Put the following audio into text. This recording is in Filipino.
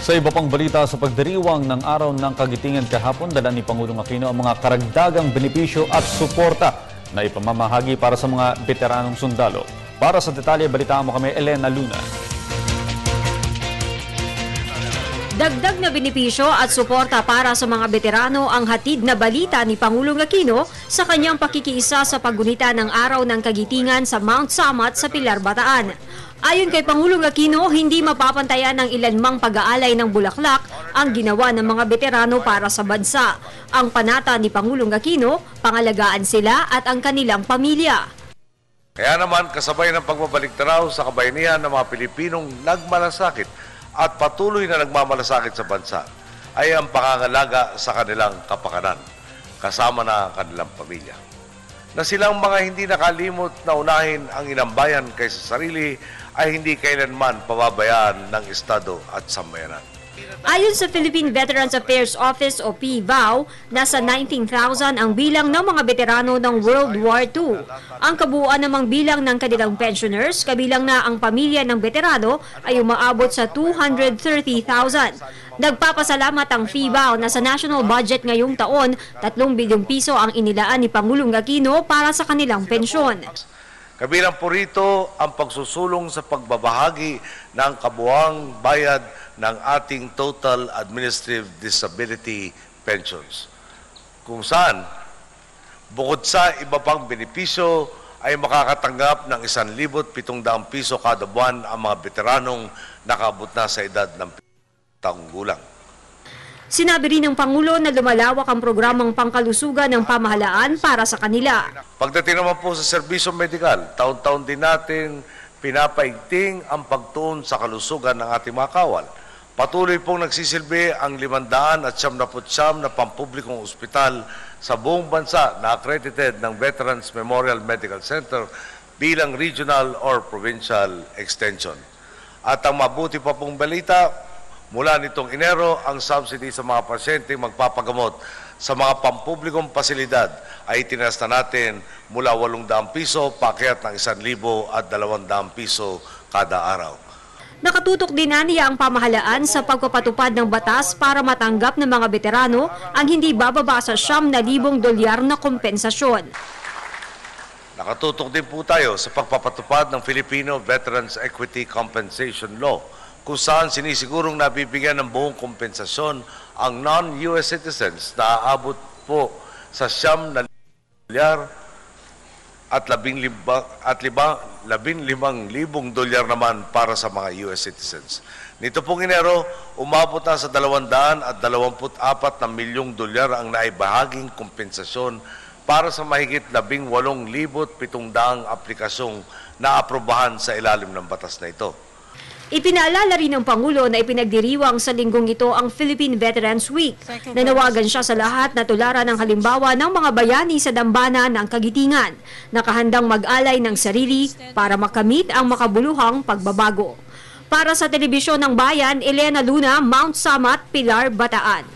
Sa iba pang balita, sa pagdiriwang ng Araw ng Kagitingan kahapon, dala ni Pangulong Aquino ang mga karagdagang benepisyo at suporta na ipamamahagi para sa mga veteranong sundalo. Para sa detalye, balitaan mo kami, Elena Luna. Dagdag na benepisyo at suporta para sa mga veterano ang hatid na balita ni Pangulong Aquino sa kanyang pakikiisa sa paggunita ng Araw ng Kagitingan sa Mount Samat sa Pilar, Bataan. Ayon kay Pangulong Aquino, hindi mapapantayan ng ilanmang pag-aalay ng bulaklak ang ginawa ng mga veterano para sa bansa. Ang panata ni Pangulong Aquino, pangalagaan sila at ang kanilang pamilya. Kaya naman, kasabay ng pagbabalik tanaw sa kabayanihan ng mga Pilipinong nagmalasakit at patuloy na nagmamalasakit sa bansa ay ang pangangalaga sa kanilang kapakanan, kasama na ang kanilang pamilya. Na silang mga hindi nakalimot na unahin ang inambayan kaysa sarili ay hindi kailanman pababayaan ng Estado at sambayanan. Ayon sa Philippine Veterans Affairs Office o PVAO, nasa 19,000 ang bilang ng mga veterano ng World War II. Ang kabuuan namang bilang ng kanilang pensioners, kabilang na ang pamilya ng veterano, ay umaabot sa 230,000. Nagpapasalamat ang PVAO na sa national budget ngayong taon, 3 bilyong piso ang inilaan ni Pangulong Aquino para sa kanilang pensyon. Kabilang po rito ang pagsusulong sa pagbabahagi ng kabuuang bayad ng ating Total Administrative Disability Pensions, kung saan bukod sa iba pang benepisyo ay makakatanggap ng 1,700 piso kada buwan ang mga veteranong nakaabot na sa edad ng taong gulang. Sinabi rin ng Pangulo na lumalawak ang programang pangkalusugan ng pamahalaan para sa kanila. Pagdating naman po sa serbisyo medikal, taon-taon din natin pinapaigting ang pagtuon sa kalusugan ng ating mga kawal. Patuloy pong nagsisilbi ang 599 na pampublikong ospital sa buong bansa na accredited ng Veterans Memorial Medical Center bilang regional or provincial extension. At ang mabuti pa pong balita, mula nitong Enero, ang subsidy sa mga pasyente magpapagamot sa mga pampublikong pasilidad ay tinaas na natin mula 800 piso paakyat ng 1,200 piso kada araw. Nakatutok din niya ang pamahalaan sa pagpapatupad ng batas para matanggap ng mga veterano ang hindi bababa sa $9,000 na kompensasyon. Nakatutok din po tayo sa pagpapatupad ng Filipino Veterans Equity Compensation Law, kung saan sinisigurong nabibigyan ng buong kompensasyon ang non-US citizens na aabot po sa $9,000 at $15,000 naman para sa mga US citizens. Nito pong Enero, umabot na sa $224 milyong ang naibahaging kompensasyon para sa mahigit 18,700 aplikasyong naaprobahan sa ilalim ng batas na ito. Ipinaalala rin ng Pangulo na ipinagdiriwang sa linggong ito ang Philippine Veterans Week. Nanawagan siya sa lahat na tularan ng halimbawa ng mga bayani sa dambana ng Kagitingan, nakahandang mag-alay ng sarili para makamit ang makabuluhang pagbabago. Para sa Telebisyon ng Bayan, Elena Luna, Mount Samat, Pilar, Bataan.